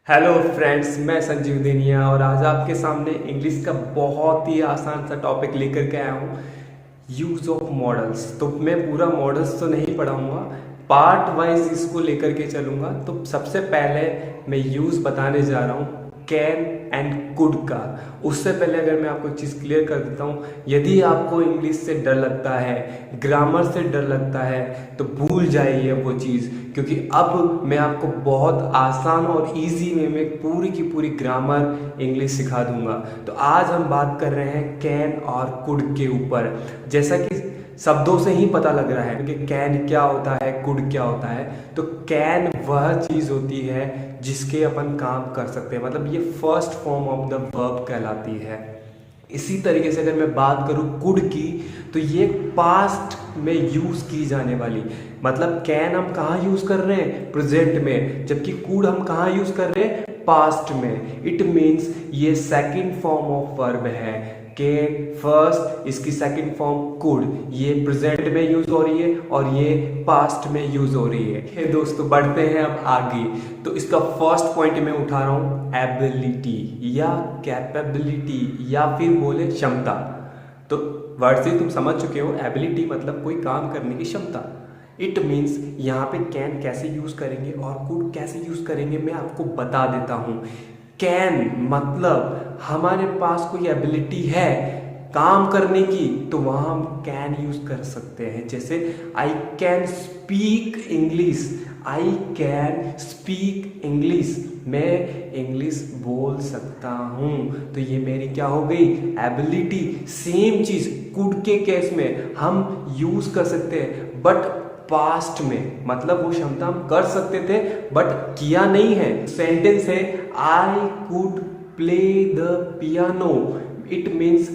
Hello friends, मैं संजीव देनिया और आज आपके सामने इंग्लिश का बहुत ही आसान सा टॉपिक लेकर के आया हूँ। Use of models. तो मैं पूरा मॉडल्स तो नहीं पढ़ाऊँगा, पार्ट वाइज इसको लेकर के चलूँगा। तो सबसे पहले मैं यूज़ बताने जा रहा हूँ कैन एंड कुड का। उससे पहले अगर मैं आपको एक चीज़ क्लियर कर देता हूँ, यदि आपको इंग्लिश से डर लगता है, ग्रामर से डर लगता है, तो भूल जाइए वो चीज़, क्योंकि अब मैं आपको बहुत आसान और इजी वे में पूरी की पूरी ग्रामर इंग्लिश सिखा दूंगा। तो आज हम बात कर रहे हैं कैन और कुड के ऊपर। जैसा कि शब्दों से ही पता लग रहा है कि कैन क्या होता है, कुड क्या होता है। तो कैन वह चीज़ होती है जिसके अपन काम कर सकते हैं, मतलब ये first form of the verb कहलाती है। इसी तरीके से अगर मैं बात करूँ कुड की, तो ये पास्ट में यूज़ की जाने वाली, मतलब कैन हम कहाँ यूज़ कर रहे हैं, प्रेजेंट में, जबकि कुड हम कहाँ यूज़ कर रहे हैं, पास्ट में। इट मीन्स ये सेकंड फॉर्म ऑफ वर्ब है। के फर्स्ट, इसकी सेकंड फॉर्म कुड, ये प्रेजेंट में यूज हो रही है और ये पास्ट में यूज हो रही है। हे दोस्तों, बढ़ते हैं अब आगे। तो इसका फर्स्ट पॉइंट मैं उठा रहा हूं एबिलिटी या कैपेबिलिटी या फिर बोले क्षमता। तो वर्ड से तुम समझ चुके हो, एबिलिटी मतलब कोई काम करने की क्षमता। इट मीन्स यहाँ पे कैन कैसे यूज करेंगे और कुड कैसे यूज करेंगे मैं आपको बता देता हूँ। कैन मतलब हमारे पास कोई एबिलिटी है काम करने की, तो वहाँ हम कैन यूज कर सकते हैं। जैसे I can speak English, I can speak English, मैं इंग्लिश बोल सकता हूँ। तो ये मेरी क्या हो गई, एबिलिटी। सेम चीज कुड के केस में हम यूज कर सकते हैं, बट पास्ट में, मतलब वो क्षमता हम कर सकते थे बट किया नहीं है। सेंटेंस है I could play the piano. It means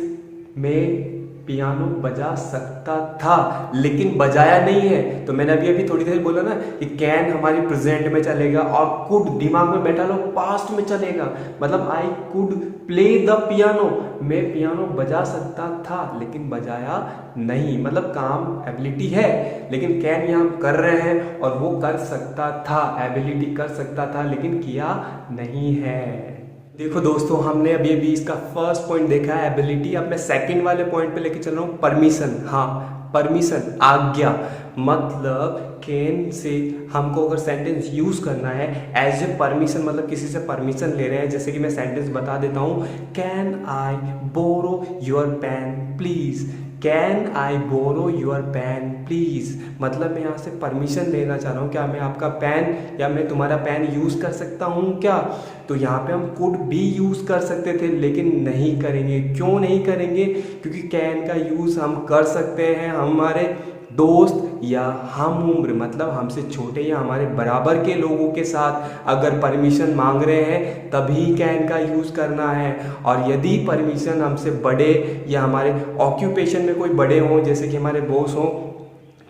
मैं पियानो बजा सकता था लेकिन बजाया नहीं है। तो मैंने अभी थोड़ी देर बोला ना कि कैन हमारी प्रेजेंट में चलेगा और कुड दिमाग में बैठा लो पास्ट में चलेगा। मतलब I could play the piano, मैं पियानो बजा सकता था लेकिन बजाया नहीं, मतलब काम एबिलिटी है लेकिन कैन यहाँ कर रहे हैं और वो कर सकता था, एबिलिटी कर सकता था लेकिन किया नहीं है। देखो दोस्तों, हमने अभी इसका फर्स्ट पॉइंट देखा है एबिलिटी। अब मैं सेकंड वाले पॉइंट पे लेके चल रहा हूँ परमिशन। हाँ, परमिशन, आज्ञा। मतलब कैन से हमको अगर सेंटेंस यूज करना है एज ए परमिशन, मतलब किसी से परमिशन ले रहे हैं। जैसे कि मैं सेंटेंस बता देता हूँ, can I borrow your pen please, can I borrow your pen please, मतलब मैं यहाँ से परमिशन लेना चाह रहा हूँ, क्या मैं आपका पेन या मैं तुम्हारा पेन यूज कर सकता हूँ क्या। तो यहाँ पे हम कुड भी यूज कर सकते थे लेकिन नहीं करेंगे। क्यों नहीं करेंगे, क्योंकि कैन का यूज हम कर सकते हैं हमारे दोस्त या हम उम्र, मतलब हमसे छोटे या हमारे बराबर के लोगों के साथ अगर परमिशन मांग रहे हैं तभी कैन का यूज़ करना है। और यदि परमिशन हमसे बड़े या हमारे ऑक्यूपेशन में कोई बड़े हों, जैसे कि हमारे बॉस हों,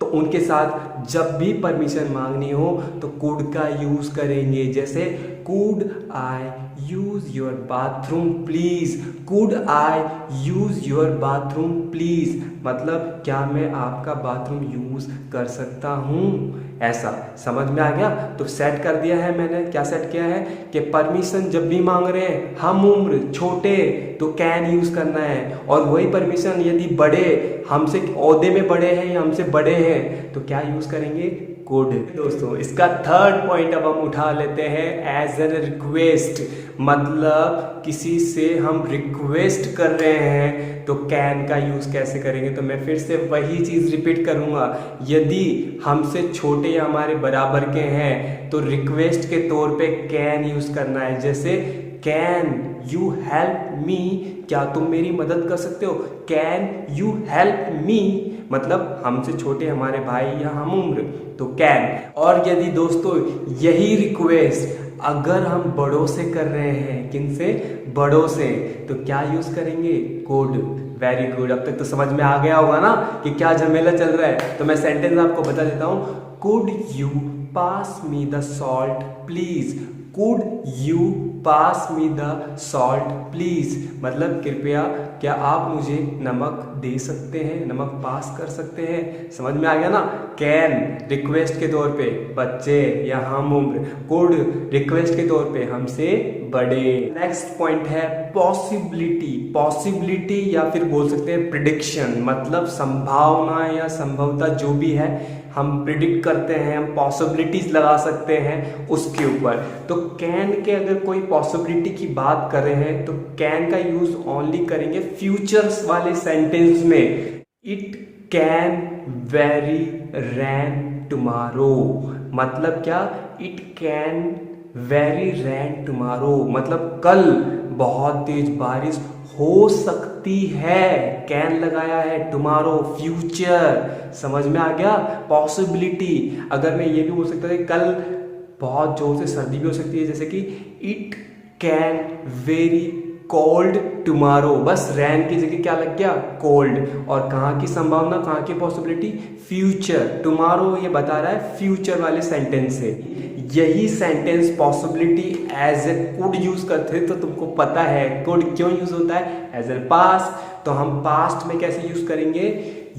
तो उनके साथ जब भी परमिशन मांगनी हो तो कुड का यूज़ करेंगे। जैसे could I use your bathroom please, could I use your bathroom please, मतलब क्या मैं आपका बाथरूम यूज कर सकता हूँ। ऐसा समझ में आ गया। तो सेट कर दिया है मैंने। क्या सेट किया है कि परमिशन जब भी मांग रहे हैं हम उम्र छोटे तो कैन यूज करना है, और वही परमिशन यदि बड़े, हमसे ओहदे में बड़े हैं या हमसे बड़े हैं, तो क्या यूज करेंगे, कुड। दोस्तों, इसका थर्ड पॉइंट अब हम उठा लेते हैं एज एन रिक्वेस्ट, मतलब किसी से हम रिक्वेस्ट कर रहे हैं तो कैन का यूज कैसे करेंगे। तो मैं फिर से वही चीज रिपीट करूंगा, यदि हमसे छोटे या हमारे बराबर के हैं तो रिक्वेस्ट के तौर पे कैन यूज करना है। जैसे कैन यू हेल्प मी, क्या तुम मेरी मदद कर सकते हो, कैन यू हेल्प मी, मतलब हमसे छोटे हमारे भाई या हम उम्र, तो कैन। और यदि दोस्तों यही रिक्वेस्ट अगर हम बड़ों से कर रहे हैं, किनसे, बड़ों से, तो क्या यूज करेंगे, कुड। वेरी गुड, अब तक तो समझ में आ गया होगा ना कि क्या झमेला चल रहा है। तो मैं सेंटेंस आपको बता देता हूँ, could you pass me the salt please, could you pass me the salt please, मतलब कृपया क्या आप मुझे नमक दे सकते हैं, नमक पास कर सकते हैं। समझ में आ गया ना। कैन रिक्वेस्ट के तौर पे बच्चे या हम उम्र, कुड रिक्वेस्ट के तौर पे हमसे बड़े। नेक्स्ट पॉइंट है पॉसिबिलिटी। पॉसिबिलिटी या फिर बोल सकते हैं प्रिडिक्शन, मतलब संभावना या संभवता जो भी है हम प्रिडिक्ट करते हैं, हम पॉसिबिलिटीज लगा सकते हैं उसके ऊपर। तो कैन के अगर कोई पॉसिबिलिटी की बात कर रहे हैं तो कैन का यूज ओनली करेंगे फ्यूचर्स वाले सेंटेंस में। It can very rain tomorrow, मतलब क्या, it can very rain tomorrow मतलब कल बहुत तेज बारिश हो सकती है। कैन लगाया है, टुमारो फ्यूचर। समझ में आ गया। पॉसिबिलिटी अगर मैं ये भी बोल सकता था कल बहुत जोर से सर्दी भी हो सकती है, जैसे कि it can very cold tomorrow, बस रैन की जगह क्या लग गया, कोल्ड। और कहाँ की संभावना, कहाँ की पॉसिबिलिटी, फ्यूचर। टुमारो ये बता रहा है फ्यूचर वाले सेंटेंस से। यही sentence possibility as a could use करते हैं, तो तुमको पता है कुड क्यों यूज होता है, एज ए पास्ट। तो हम पास्ट में कैसे यूज करेंगे,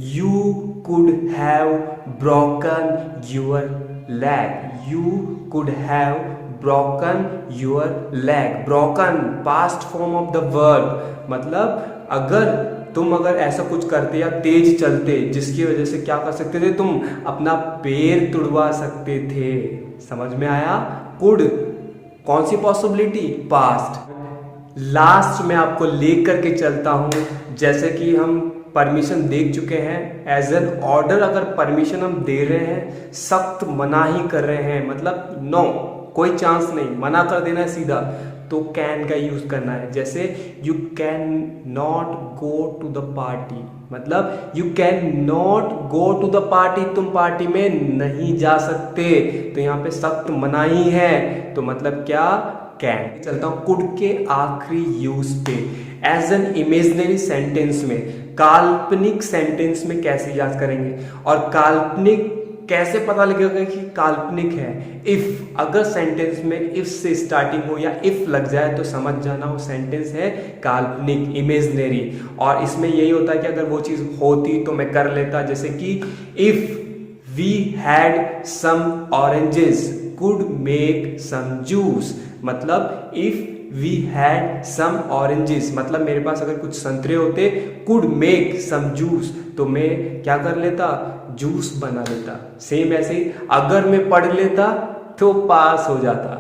you could have broken your leg, you could have broken your leg. Broken past form of the verb, मतलब अगर ऐसा कुछ करते या तेज चलते जिसकी वजह से क्या कर सकते थे, तुम अपना पैर तुड़वा सकते थे। समझ में आया। कुड कौन सी पॉसिबिलिटी, पास्ट। लास्ट में आपको लेकर के चलता हूं, जैसे कि हम परमिशन देख चुके हैं, एज एन ऑर्डर अगर परमिशन हम दे रहे हैं, सख्त मना ही कर रहे हैं, मतलब नो, कोई चांस नहीं, मना कर देना है सीधा, तो कैन का यूज करना है। जैसे you can not go to the party, मतलब you can not go to the party, तुम पार्टी में नहीं जा सकते, तो यहाँ पे सख्त मनाही है, तो मतलब क्या, कैन। चलता हूं कुड के आखिरी यूज पे। एज एन इमेजिनरी सेंटेंस में, काल्पनिक सेंटेंस में कैसे याद करेंगे, और काल्पनिक कैसे पता लगेगा कि काल्पनिक है। इफ अगर सेंटेंस में इफ से स्टार्टिंग हो या इफ लग जाए तो समझ जाना वो सेंटेंस है काल्पनिक, इमेजिनरी। और इसमें यही होता है कि अगर वो चीज होती तो मैं कर लेता, जैसे कि if we had some oranges could make some juice, मतलब if we had some oranges, मतलब मेरे पास अगर कुछ संतरे होते, कुड मेक सम जूस, तो मैं क्या कर लेता, जूस बना लेता। सेम ऐसे ही अगर मैं पढ़ लेता तो पास हो जाता।